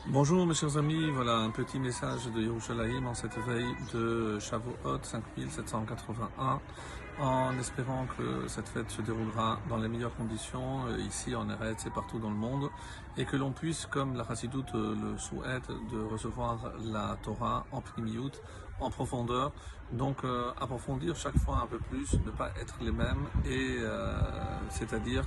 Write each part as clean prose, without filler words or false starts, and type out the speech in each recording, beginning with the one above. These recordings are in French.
Bonjour mes chers amis, voilà un petit message de Yerushalayim en cette veille de Shavuot 5781, en espérant que cette fête se déroulera dans les meilleures conditions ici en Eretz et partout dans le monde, et que l'on puisse, comme la Chassidoute le souhaite, de recevoir la Torah en pnimiyut, en profondeur, donc approfondir chaque fois un peu plus, ne pas être les mêmes, et c'est-à-dire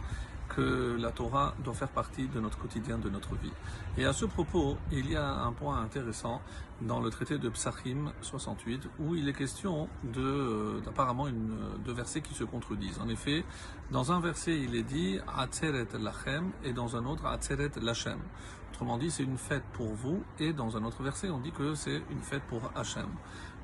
que la Torah doit faire partie de notre quotidien, de notre vie. Et à ce propos, il y a un point intéressant dans le traité de Psachim 68 où il est question d'apparemment de versets qui se contredisent. En effet, dans un verset, il est dit Atzeret lachem et dans un autre Atzeret lachem. Autrement dit, c'est une fête pour vous, et dans un autre verset, on dit que c'est une fête pour Hachem.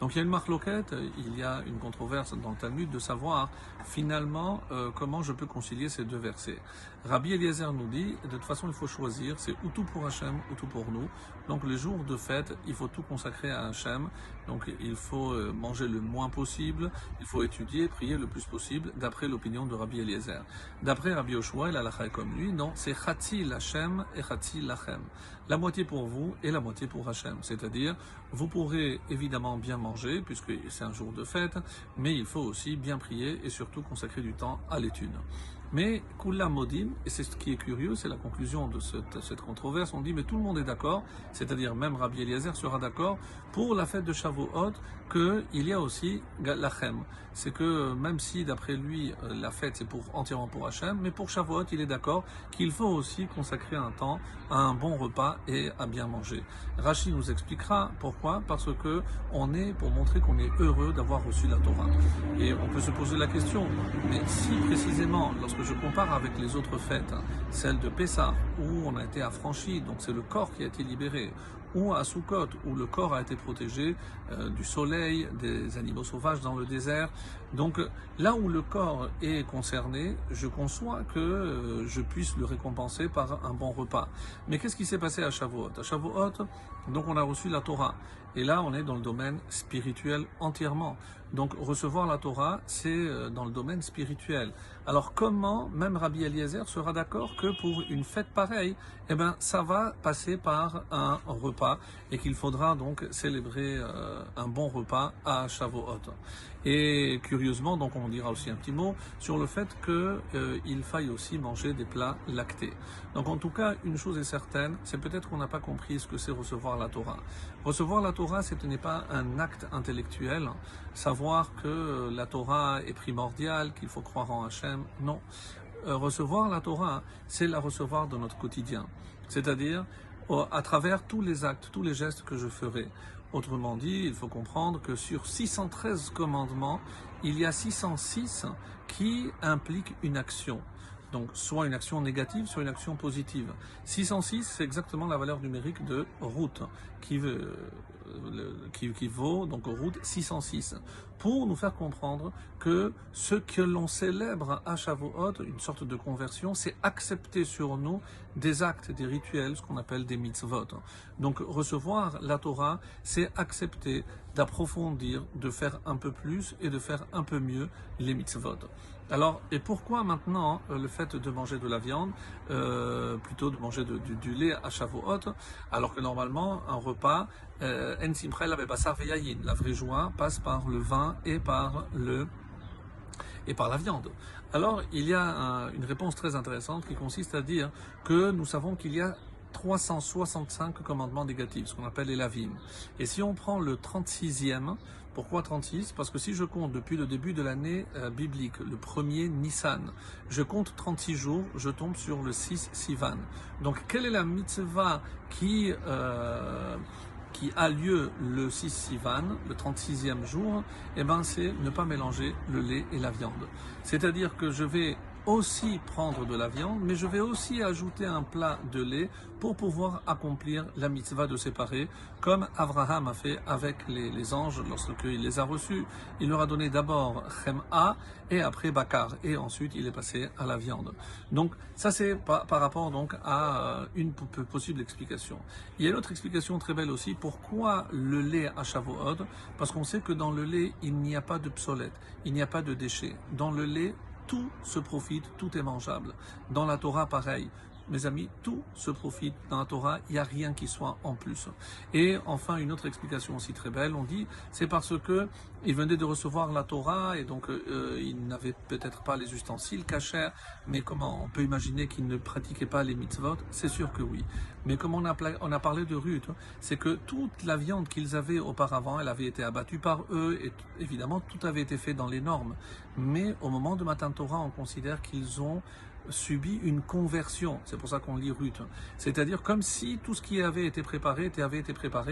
Donc il y a une marloquette, il y a une controverse dans le Talmud de savoir finalement comment je peux concilier ces deux versets. Rabbi Eliezer nous dit, de toute façon il faut choisir, c'est ou tout pour Hachem ou tout pour nous. Donc les jours de fête, il faut tout consacrer à Hachem. Donc il faut manger le moins possible, il faut étudier, prier le plus possible, d'après l'opinion de Rabbi Eliezer. D'après Rabbi Yoshua, la halakha est comme lui, non, c'est Chatzi Lachem et Chatzi Lachem. La moitié pour vous et la moitié pour Hachem. C'est-à-dire, vous pourrez évidemment bien manger, puisque c'est un jour de fête, mais il faut aussi bien prier et surtout consacrer du temps à l'étude. Mais Kula Modim, et c'est ce qui est curieux, c'est la conclusion de cette controverse, on dit mais tout le monde est d'accord, c'est-à-dire même Rabbi Eliezer sera d'accord pour la fête de Shavuot qu'il y a aussi Lachem. C'est que même si d'après lui la fête c'est entièrement pour Hachem, mais pour Shavuot il est d'accord qu'il faut aussi consacrer un temps à un bon repas et à bien manger. Rashi nous expliquera pourquoi, parce que on est pour montrer qu'on est heureux d'avoir reçu la Torah. Et on peut se poser la question, mais si précisément lorsque je compare avec les autres fêtes, celle de Pessah, où on a été affranchi, donc c'est le corps qui a été libéré, ou à Sukkot, où le corps a été protégé du soleil, des animaux sauvages dans le désert. Donc là où le corps est concerné, je conçois que je puisse le récompenser par un bon repas. Mais qu'est-ce qui s'est passé à Shavuot? À Shavuot, donc on a reçu la Torah. Et là, on est dans le domaine spirituel entièrement. Donc recevoir la Torah, c'est dans le domaine spirituel. Alors comment même Rabbi Eliezer sera d'accord que pour une fête pareille, eh ben ça va passer par un repas et qu'il faudra donc célébrer un bon repas à Shavuot. Et curieusement, donc on dira aussi un petit mot sur le fait qu'il faille aussi manger des plats lactés. Donc en tout cas, une chose est certaine, c'est peut-être qu'on n'a pas compris ce que c'est recevoir la Torah. Recevoir la Torah, ce n'est pas un acte intellectuel, savoir que la Torah est primordiale, qu'il faut croire en Hachem, non. Recevoir la Torah, c'est la recevoir dans notre quotidien, c'est-à-dire à travers tous les actes, tous les gestes que je ferai. Autrement dit, il faut comprendre que sur 613 commandements, il y a 606 qui impliquent une action. Donc, soit une action négative, soit une action positive. 606, c'est exactement la valeur numérique de route, qui vaut donc route 606, pour nous faire comprendre que ce que l'on célèbre à Shavuot, une sorte de conversion, c'est accepter sur nous des actes, des rituels, ce qu'on appelle des mitzvot. Donc, recevoir la Torah, c'est accepter d'approfondir, de faire un peu plus et de faire un peu mieux les mitzvot. Alors, et pourquoi maintenant le fait de manger de la viande, plutôt de manger du lait à Shavuot, alors que normalement un repas, En Simcha la Basar Veyayin, la vraie joie passe par le vin et par la viande. Alors, il y a une réponse très intéressante qui consiste à dire que nous savons qu'il y a 365 commandements négatifs, ce qu'on appelle les lavim. Et si on prend le 36e, pourquoi 36? Parce que si je compte depuis le début de l'année biblique, le premier Nissan, je compte 36 jours, je tombe sur le 6 Sivan. Donc quelle est la mitzvah qui a lieu le 6 Sivan, le 36e jour? Eh bien c'est ne pas mélanger le lait et la viande. C'est-à-dire que je vais aussi prendre de la viande, mais je vais aussi ajouter un plat de lait pour pouvoir accomplir la mitzvah de séparer, comme Abraham a fait avec les anges lorsqu'il les a reçus. Il leur a donné d'abord Chem'a et après Bakar, et ensuite il est passé à la viande. Donc ça c'est par rapport donc à une possible explication. Il y a une autre explication très belle aussi, pourquoi le lait à Shavuot? Parce qu'on sait que dans le lait il n'y a pas de psolète, il n'y a pas de déchets. Dans le lait, tout se profite, tout est mangeable. Dans la Torah, pareil, mes amis, tout se profite dans la Torah, il n'y a rien qui soit en plus. Et enfin, une autre explication aussi très belle, on dit, c'est parce que il venait de recevoir la Torah et donc il n'avait peut-être pas les ustensiles cachers, mais comment on peut imaginer qu'il ne pratiquait pas les mitzvot? C'est sûr que oui. Mais comme on a parlé de Ruth, c'est que toute la viande qu'ils avaient auparavant, elle avait été abattue par eux et évidemment tout avait été fait dans les normes. Mais au moment de Matan Torah, on considère qu'ils ont subi une conversion. C'est pour ça qu'on lit Ruth. C'est-à-dire comme si tout ce qui avait été préparé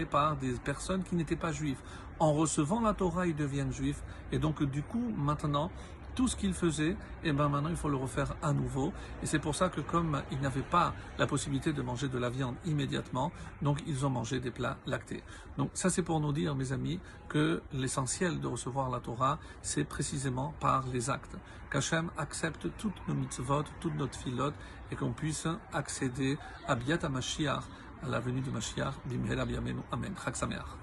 par des personnes qui n'étaient pas juives. En recevant la Torah, ils deviennent juifs. Et donc du coup, maintenant, tout ce qu'ils faisaient, et ben maintenant il faut le refaire à nouveau. Et c'est pour ça que comme ils n'avaient pas la possibilité de manger de la viande immédiatement, donc ils ont mangé des plats lactés. Donc ça c'est pour nous dire, mes amis, que l'essentiel de recevoir la Torah, c'est précisément par les actes. Qu'Hachem accepte toutes nos mitzvot, toutes notre filote, et qu'on puisse accéder à Biat HaMashiach, à la venue de Mashiach, Bimhera B'Yameinu. Amen. Chag Sameach.